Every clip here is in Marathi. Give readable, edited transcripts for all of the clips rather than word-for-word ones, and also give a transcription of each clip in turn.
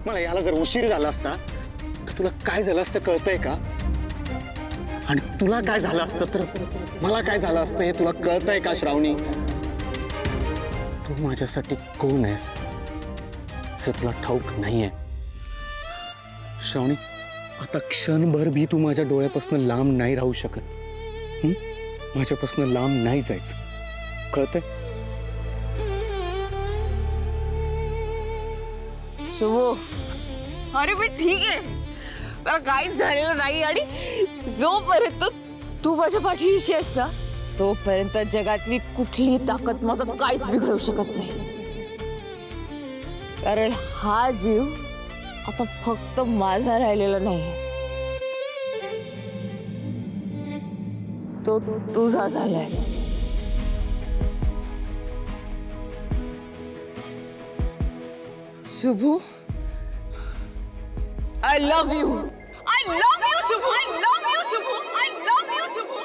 मला याला जर उशीर झाला असता तर तुला काय झालं असतं कळतंय का? आणि तुला काय झालं असतं तर मला काय झालं असतं हे तुला कळतंय का श्रावणी? तू माझ्यासाठी कोण आहेस हे तुला ठाऊक नाहीये श्रावणी. आता क्षणभर भी तू माझ्या डोळ्यापासून लांब नाही राहू शकत. माझ्यापासून लांब नाही जायचं, कळतंय? शुभो, अरे पण ठीक आहे, मला काहीच झालेलं नाही आणि जोपर्यंत तू माझ्या पाठीशी आहेस ना तोपर्यंत जगातली कुठली ताकद माझं काहीच बिघडवू शकत नाही. कारण हा जीव आता फक्त माझा राहिलेला नाही, तो तुझा झालाय. Shubhu, I love you. I love you, Shubhu. I love you, Shubhu. I love you, Shubhu.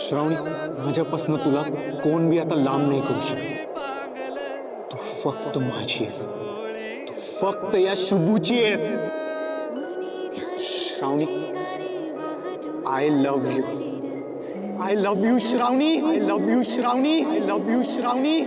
श्रावणी, माझ्यापासून तुला कोण बी आता लांब नाही करू शकत. तू फक्त माझी आहेस, तू फक्त या शुभूची आहेस. Shravani, I love you. I love you Shravani. I love you Shravani. I love you Shravani.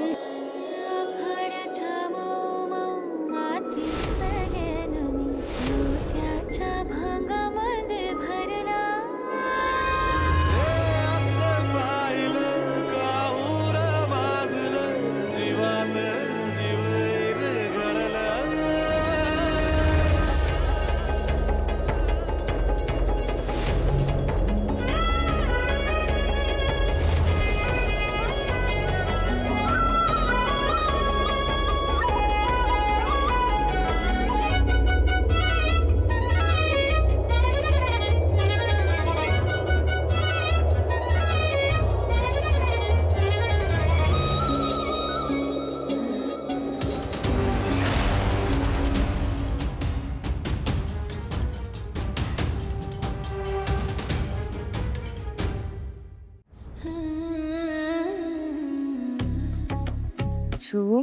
Shubhu,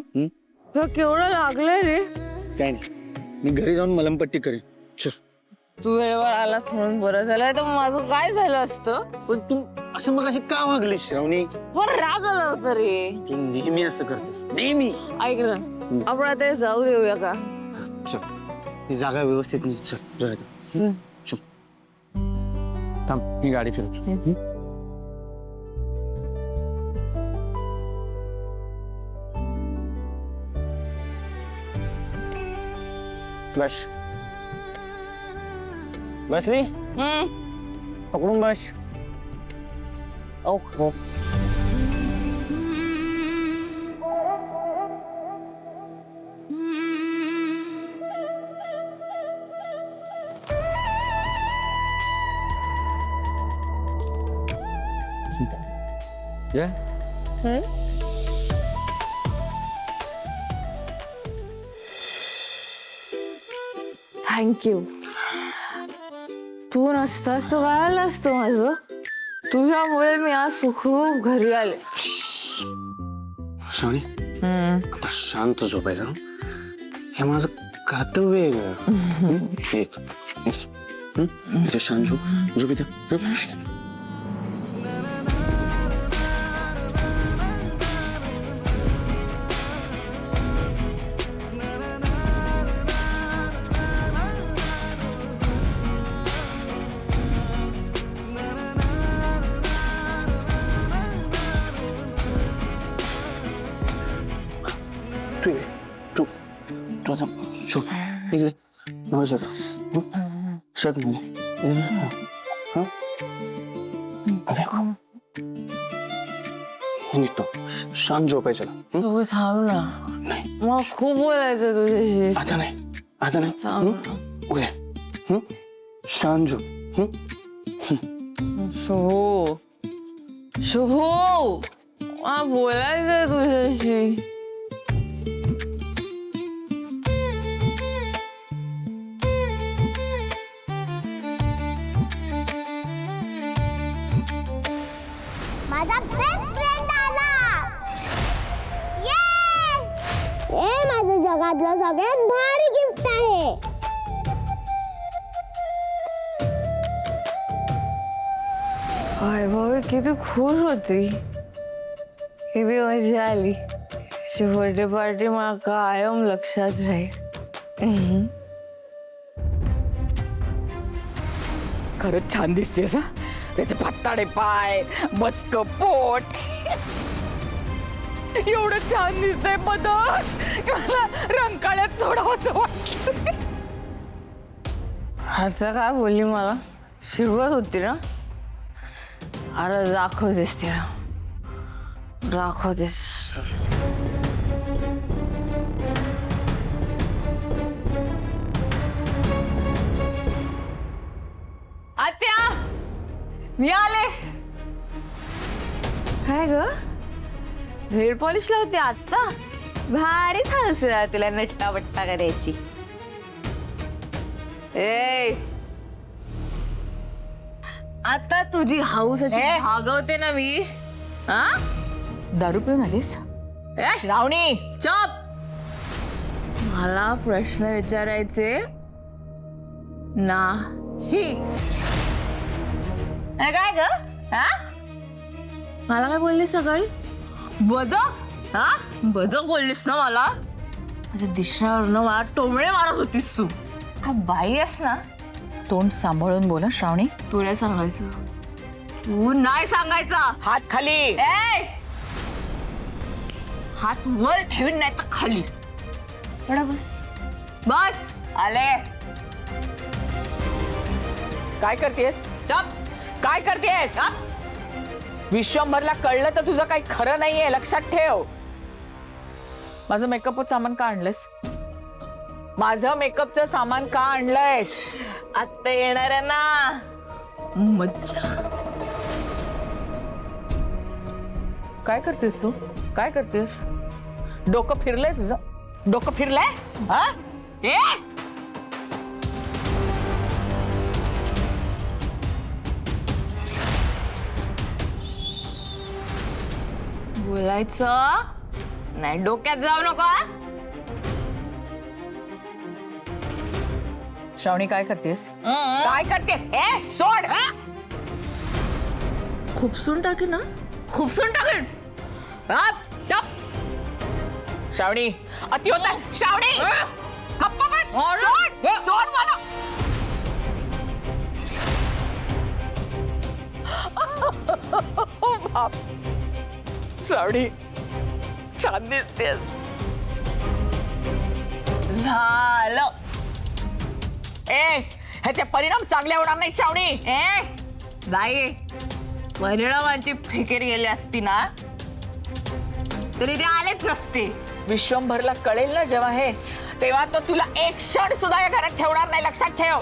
तुला केवढं लागलंय रे? काय नाही, मी घरी जाऊन मलमपट्टी करेन. चल. तू वेळेवर आलास म्हणून बरं झालं, तर माझं काय झालं असतं? पण तू असं मग अशी का वागलीस श्रावणी? पण राग आला होता रे. तू नेहमी असं करतेस, नेहमी. ऐक ना, आपण आता हे जाऊ देऊया का? चल, ही जागा व्यवस्थित नाही. चल, जाऊया. चल. थांब, मी गाडी फिरवतो. बस. बसली? पकडून बस. ओके. थँक्यू. तू नसतास तर काय आलं असतं माझं? तुझ्यामुळे मी आज सुखरूप घरी आले. श्रावणी, आता शांत झोपायचं. हे माझं कर्तव्य आहे ग. इथे शांत झोप. झोप इथं. झोप. तू आता झोप. इकडे नवं शक. शक नाही. निघतो. शांत झोपायचं. तू थांब ना, मला खूप बोलायचं तुझ्याशी. आता नाही, आता नाही. ओके, शांत झोप. शुभू, शुभू, मला बोलायचंय तुझ्याशी. माझा बेस्ट फ्रेंड आला. हे माझं जगातलं सगळ्यात भारी गिफ्ट आहे. भाई किती खुश होती, किती मजा आली. बर्थडे पार्टी मला कायम लक्षात राहील. खरंच छान दिसतेस हा. त्याचे पाताडे पाय, बसक पोट, एवढं छान दिसतंय मदन, मला रंकाळ्यात सोडावंसं वाटतं. आता काय बोलली, मला शिरवत होती ना. अरे दाखवतेस तिला, दाखवतेस. आत्या मी आले. काय ग, हेअर पॉलिश लावते आता? भारीच हस तुला नट्टा बट्टा करायची. ए आता तुझी हाऊस अशी भागवते ना मी. हा, दारू पिऊन आलीस? श्रावणी चप. मला प्रश्न विचारायचे नाही. काय ग, हा? मला काय बोलली सकाळी? बदक, हा बदक बोललीस ना मला. माझ्या दिशणावरनं मला टोमणे मारत होतीस तू. हा बाई आहेस ना. तोंड सांभाळून बोला श्रावणी. तू नाही सांगायचं, तू नाही सांगायचं. हात खाली. ए हात वर ठेवून नाही तर खाली. एवढा बस बस आले. काय करतेस? चप. काय करतेस? विश्वंभरला कळलं तर तुझं काही खरं नाहीये, लक्षात ठेव. माझं मेकअपचं सामान का आणलंस? माझं मेकअपचं सामान का आणलंयस? आता येणार आहे ना मज्जा. काय करतेस तू? काय करतेस? डोकं फिरलंय तुझं? डोकं फिरलंय? हा? ए बोलायचं नाही, डोक्यात जाऊ नको. श्रावणी काय करतेस? काय करतेस? ए सोड. खुपसून टाकेन ना, खुपसून टाकेन. श्रावणी अति होता. श्रावणी गप्प बस. सोड, सोड मला. बाप. श्रावणी छान दिसतेस. झालं. ए ह्याचे परिणाम चांगले होणार नाही श्रावणी. ए बाई, परिणामाची फिकीर गेली असती ना तरी ते आलेच नसते. विश्वंभरला कळेल ना जेव्हा हे, तेव्हा तो तुला एक क्षण सुद्धा या घरात ठेवणार नाही, लक्षात ठेव.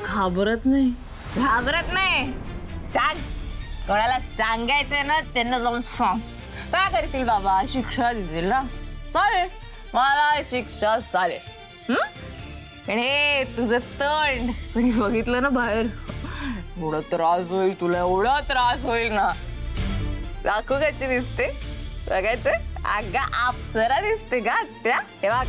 घाबरत नाही, घाबरत नाही. सांग, कोणाला सांगायचंय ना त्यांना जाऊन सांग. काय करतील बाबा, शिक्षा देतील ना. चालेल, मला शिक्षा चालेल. पण हे तुझं तोंड कोणी बघितलं ना बाहेर, एवढा त्रास होईल तुला, एवढा त्रास होईल ना. दाखवू कशी दिसते बघायचं. अगं अप्सरा दिसते का त्या, हे बघ.